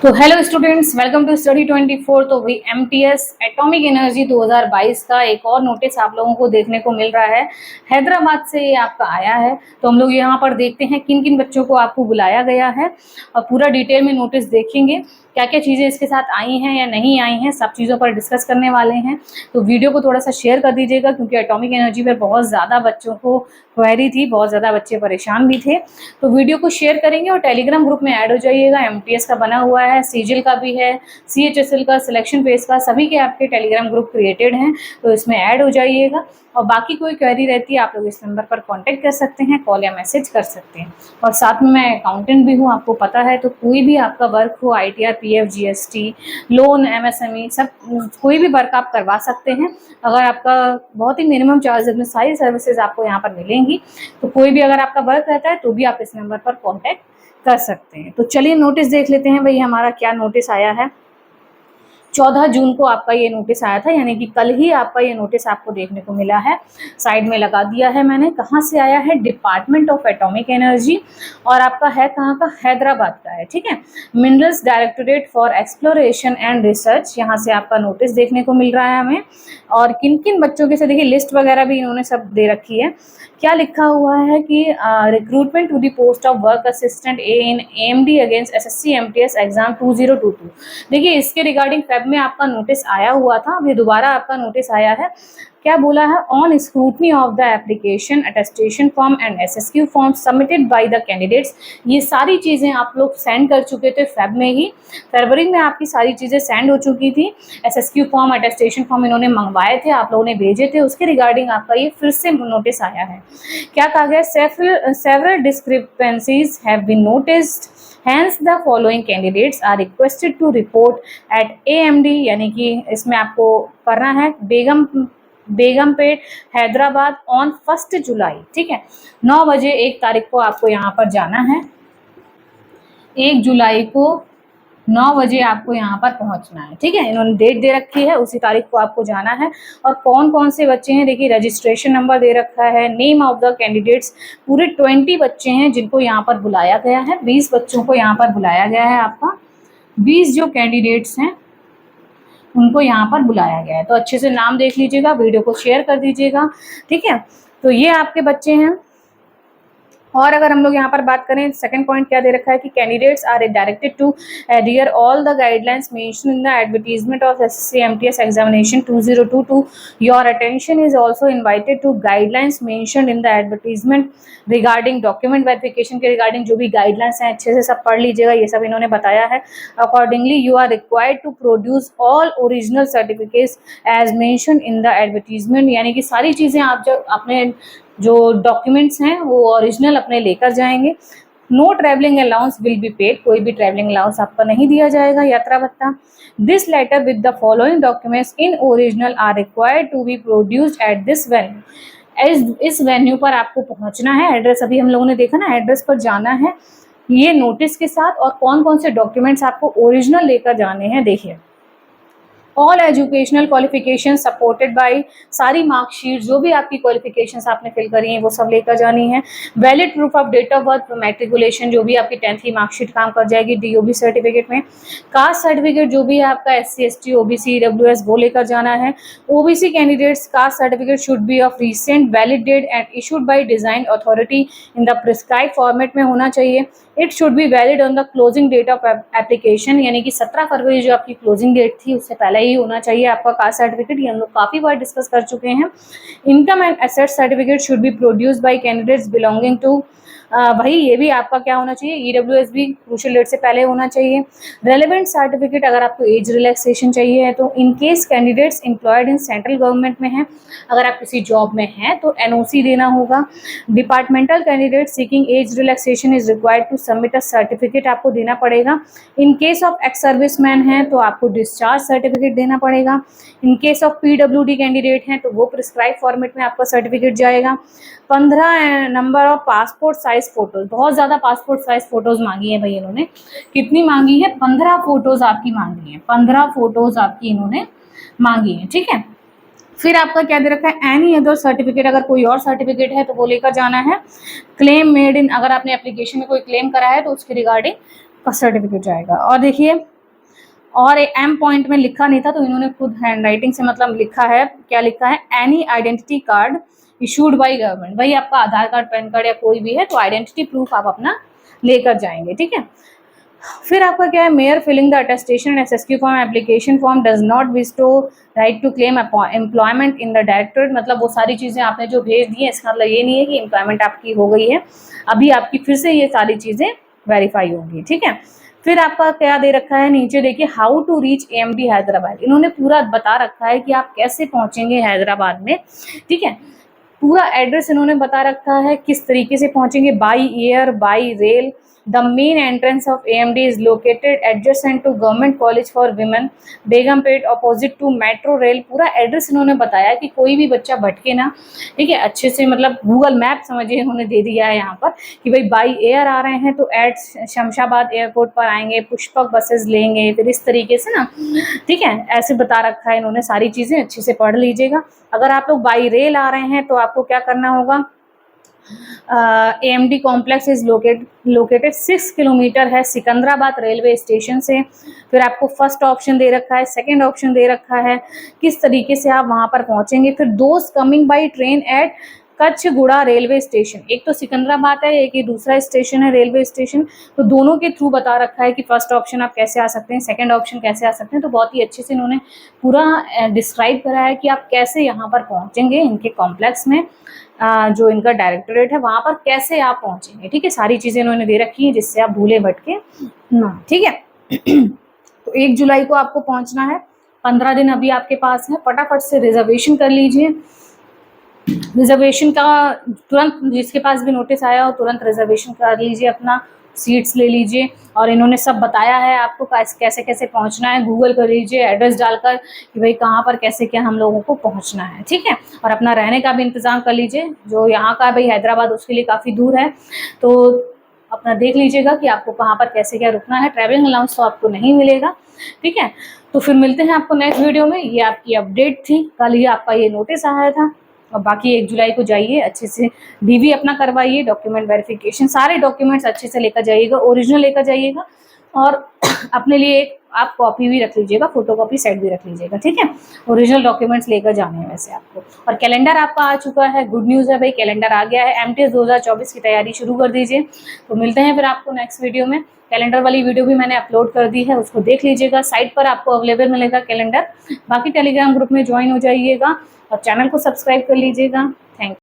तो hello students, welcome to study 24। तो वही एमटीएस एटॉमिक एनर्जी 2022 का एक और नोटिस आप लोगों को देखने को मिल रहा है। हैदराबाद से ये आपका आया है। तो हम लोग यहाँ पर देखते हैं किन किन बच्चों को आपको बुलाया गया है और पूरा डिटेल में नोटिस देखेंगे क्या क्या चीज़ें इसके साथ आई हैं या नहीं आई हैं, सब चीज़ों पर डिस्कस करने वाले हैं। तो वीडियो को थोड़ा सा शेयर कर दीजिएगा क्योंकि एटॉमिक एनर्जी पर बहुत ज़्यादा बच्चों को क्वेरी थी, बहुत ज़्यादा बच्चे परेशान भी थे। तो वीडियो को शेयर करेंगे और टेलीग्राम ग्रुप में ऐड हो जाइएगा। एमटीएस का बना हुआ है, सीजिल का भी है, सीएचएसएल का, सिलेक्शन फेज का, सभी के आपके टेलीग्राम ग्रुप क्रिएटेड हैं, तो इसमें ऐड हो जाइएगा। और बाकी कोई क्वेरी रहती है आप लोग इस नंबर पर कांटेक्ट कर सकते हैं, कॉल या मैसेज कर सकते हैं। और साथ में मैं अकाउंटेंट भी हूँ, आपको पता है। तो कोई भी आपका वर्क हो, ITR, PF, GST, loan, MSME, सब कोई भी वर्क आप करवा सकते हैं। अगर आपका बहुत ही मिनिमम चार्जेस में सारी सर्विसेज आपको यहाँ पर मिलेंगी। तो कोई भी अगर आपका वर्क रहता है तो भी आप इस नंबर पर कॉन्टैक्ट कर सकते हैं। तो चलिए नोटिस देख लेते हैं भाई हमारा क्या नोटिस आया है। 14 जून को आपका ये नोटिस आया था, यानी कि कल ही आपका ये नोटिस आपको देखने को मिला है। साइड में लगा दिया है मैंने। कहाँ से आया है? डिपार्टमेंट ऑफ एटॉमिक एनर्जी, और आपका है कहाँ का? हैदराबाद का है, ठीक है। Minerals directorate for exploration and research, यहाँ से आपका नोटिस देखने को मिल रहा है हमें। और किन किन बच्चों के से देखिए लिस्ट वगैरह भी इन्होंने सब दे रखी है। क्या लिखा हुआ है कि recruitment to the post of work assistant A in AMD against SSC MTS exam 2022। देखिए इसके रिगार्डिंग फेब में आपका नोटिस आया हुआ था, अभी दोबारा आपका नोटिस आया है। क्या बोला है? On scrutiny of the application, attestation form and SSQ form submitted by the candidates. ये सारी चीज़ें आप लोग सेंड कर चुके थे फेब में ही, फरवरी में आपकी सारी चीज़ें सेंड हो चुकी थी। एसएसक्यू फॉर्म, अटेस्टेशन फॉर्म इन्होंने मंगवाए थे, आप लोगों ने भेजे थे, उसके रिगार्डिंग आपका ये फिर से नोटिस आया है। क्या कहा गया? Several discrepancies have been noticed, hence the following candidates are requested to report at AMD, यानी कि इसमें आपको करना है बेगमपेट हैदराबाद ऑन 1 जुलाई, ठीक है। 9 बजे 1 तारीख को आपको यहाँ पर जाना है। 1 जुलाई को 9 बजे आपको यहाँ पर पहुँचना है, ठीक है। इन्होंने डेट दे रखी है, उसी तारीख को आपको जाना है। और कौन कौन से बच्चे हैं देखिए, रजिस्ट्रेशन नंबर दे रखा है, नेम ऑफ द कैंडिडेट्स, पूरे 20 बच्चे हैं जिनको यहाँ पर बुलाया गया है। 20 बच्चों को यहाँ पर बुलाया गया है। आपका 20 जो कैंडिडेट्स हैं उनको यहाँ पर बुलाया गया है। तो अच्छे से नाम देख लीजिएगा, वीडियो को शेयर कर दीजिएगा, ठीक है। तो ये आपके बच्चे हैं। और अगर हम लोग यहाँ पर बात करें, सेकंड पॉइंट क्या दे रखा है कि candidates are directed to adhere all the guidelines mentioned in the advertisement of SSC MTS examination 2022। Your attention is also invited to guidelines mentioned in the advertisement regarding document verification के regarding जो भी guidelines हैं अच्छे से सब पढ़ लीजिएगा, ये सब इन्होंने बताया है। Accordingly you are required to produce all original certificates as mentioned in the advertisement, यानी कि सारी चीज़ें आप जब अपने जो डॉक्यूमेंट्स हैं वो ओरिजिनल अपने लेकर जाएंगे। Know travelling allowance will be paid, कोई भी ट्रैवलिंग अलाउंस आपका नहीं दिया जाएगा, यात्रा भत्ता। This letter with the following documents in original are required to be produced at this venue. इस वेन्यू पर आपको पहुंचना है। एड्रेस अभी हम लोगों ने देखा ना, एड्रेस पर जाना है ये नोटिस के साथ। और कौन कौन से डॉक्यूमेंट्स आपको ओरिजिनल लेकर जाने हैं देखिए। All educational qualification supported by, सारी मार्कशीट जो भी आपकी क्वालिफिकेशंस आपने फिल करी हैं वो सब लेकर जानी है। Valid proof of date of birth, matriculation जो भी आपकी 10th की मार्कशीट काम कर जाएगी डीओबी सर्टिफिकेट में। कास्ट सर्टिफिकेट जो भी है आपका SC ST OBC EWS वो लेकर जाना है। OBC candidates caste certificate should be of recent valid date and issued by design authority in the prescribe format में होना चाहिए। It should be valid on the closing date of application, यानी कि 17 फरवरी जो आपकी क्लोजिंग डेट थी उससे पहले ही होना चाहिए आपका कास्ट सर्टिफिकेट। ये हम लोग काफ़ी बार डिस्कस कर चुके हैं। Income and asset certificate should be produced by candidates belonging to, भाई ये भी आपका क्या होना चाहिए? EWS भी क्रूशियल डेट से पहले होना चाहिए। रेलेवेंट सर्टिफिकेट, अगर आपको एज रिलैक्सेशन चाहिए है तो in case candidates employed in central government में हैं, अगर आप किसी जॉब में हैं तो NOC देना होगा। Departmental candidate seeking age relaxation is required to submit a certificate, आपको देना पड़ेगा। In case of ex serviceman हैं तो आपको डिस्चार्ज सर्टिफिकेट देना पड़ेगा। In case of PWD candidate हैं तो वो प्रिस्क्राइब फॉर्मेट में आपका सर्टिफिकेट जाएगा। 15 number of passport size photos, बहुत ज़्यादा पासपोर्ट साइज फोटोज मांगी है भाई इन्होंने। कितनी मांगी है? 15 फोटोज आपकी मांगी है, 15 फोटोज आपकी इन्होंने मांगी है, ठीक है। फिर आपका क्या दे रखा है? एनी अदर सर्टिफिकेट, अगर कोई और सर्टिफिकेट है तो वो लेकर जाना है। क्लेम मेड इन, अगर आपने एप्लीकेशन में कोई क्लेम करा है तो उसके रिगार्डिंग का सर्टिफिकेट जाएगा। और देखिए और एम पॉइंट में लिखा नहीं था तो इन्होंने खुद हैंड राइटिंग से मतलब लिखा है, क्या लिखा है, any identity card issued by government. वही आपका आधार कार्ड, पैन कार्ड या कोई भी है तो आइडेंटिटी प्रूफ आप अपना लेकर जाएंगे, ठीक है। फिर आपका क्या है, mere filling the attestation SSQ form application form does not bestow right to claim employment in the directorate. मतलब वो सारी चीज़ें आपने जो भेज दी है इसका मतलब ये नहीं है कि एम्प्लॉयमेंट आपकी हो गई है, अभी आपकी फिर से ये सारी चीज़ें वेरीफाई होंगी, ठीक है। फिर आपका क्या दे रखा है नीचे देखिए, how to reach AMD Hyderabad. इन्होंने पूरा बता रखा है कि आप कैसे पहुंचेंगे हैदराबाद में, ठीक है। पूरा एड्रेस इन्होंने बता रखा है किस तरीके से पहुंचेंगे, by air, by rail. The main entrance of AMD is located adjacent to government college for women, Begumpet, opposite to metro rail. पूरा एड्रेस इन्होंने बताया कि कोई भी बच्चा भटके ना, ठीक है, अच्छे से, मतलब गूगल मैप समझिए इन्होंने दे दिया है यहाँ पर कि भाई बाई एयर आ रहे हैं तो एट शमशाबाद एयरपोर्ट पर आएंगे, पुष्पक बसेस लेंगे, फिर इस तरीके से ना, ठीक है, ऐसे बता रखा है इन्होंने। सारी चीज़ें अच्छे से पढ़ लीजिएगा। अगर आप लोग बाई रेल आ रहे हैं तो आपको क्या करना होगा, AMD complex is located 6 kilometre है सिकंदराबाद रेलवे स्टेशन से। फिर आपको फर्स्ट ऑप्शन दे रखा है, सेकंड ऑप्शन दे रखा है किस तरीके से आप वहां पर पहुंचेंगे। फिर दोस्त coming by train at Kacheguda railway station, एक तो सिकंदराबाद है, एक ही दूसरा स्टेशन है रेलवे स्टेशन, तो दोनों के थ्रू बता रखा है कि फर्स्ट ऑप्शन आप कैसे आ सकते हैं, सेकंड ऑप्शन कैसे आ सकते हैं। तो बहुत ही अच्छे से इन्होंने पूरा डिस्क्राइब करा है कि आप कैसे यहाँ पर पहुँचेंगे इनके कॉम्प्लेक्स में, जो इनका डायरेक्टोरेट है वहाँ पर कैसे आप पहुँचेंगे, ठीक है। सारी चीज़ें इन्होंने दे रखी हैं जिससे आप भूले भटके ना, ठीक है। तो 1 जुलाई को आपको पहुँचना है, 15 दिन अभी आपके पास है, फटाफट से रिजर्वेशन कर लीजिए। रिजर्वेशन का तुरंत, जिसके पास भी नोटिस आया हो तुरंत रिजर्वेशन कर लीजिए, अपना सीट्स ले लीजिए। और इन्होंने सब बताया है आपको कैसे कैसे पहुंचना है, गूगल कर लीजिए एड्रेस डालकर कि भाई कहाँ पर कैसे क्या हम लोगों को पहुंचना है, ठीक है। और अपना रहने का भी इंतज़ाम कर लीजिए, जो यहाँ का भाई हैदराबाद उसके लिए काफ़ी दूर है, तो अपना देख लीजिएगा कि आपको कहाँ पर कैसे क्या रुकना है। ट्रैवलिंग अलाउंस तो आपको नहीं मिलेगा, ठीक है। तो फिर मिलते हैं आपको नेक्स्ट वीडियो में। ये आपकी अपडेट थी, कल ही आपका ये नोटिस आया था। और बाकी 1 जुलाई को जाइए, अच्छे से डीवी अपना करवाइए, डॉक्यूमेंट वेरिफिकेशन, सारे डॉक्यूमेंट्स अच्छे से लेकर जाइएगा, ओरिजिनल लेकर जाइएगा। और अपने लिए एक आप कॉपी भी रख लीजिएगा, फोटो कॉपी सेट भी रख लीजिएगा, ठीक है। ओरिजिनल डॉक्यूमेंट्स लेकर जाने हैं वैसे आपको। और कैलेंडर आपका आ चुका है, गुड न्यूज़ है भाई, कैलेंडर आ गया है। एमटीएस 2024 की तैयारी शुरू कर दीजिए। तो मिलते हैं फिर आपको नेक्स्ट वीडियो में। कैलेंडर वाली वीडियो भी मैंने अपलोड कर दी है, उसको देख लीजिएगा, साइट पर आपको अवेलेबल मिलेगा कैलेंडर। बाकी टेलीग्राम ग्रुप में ज्वाइन हो जाइएगा और चैनल को सब्सक्राइब कर लीजिएगा। Thank you.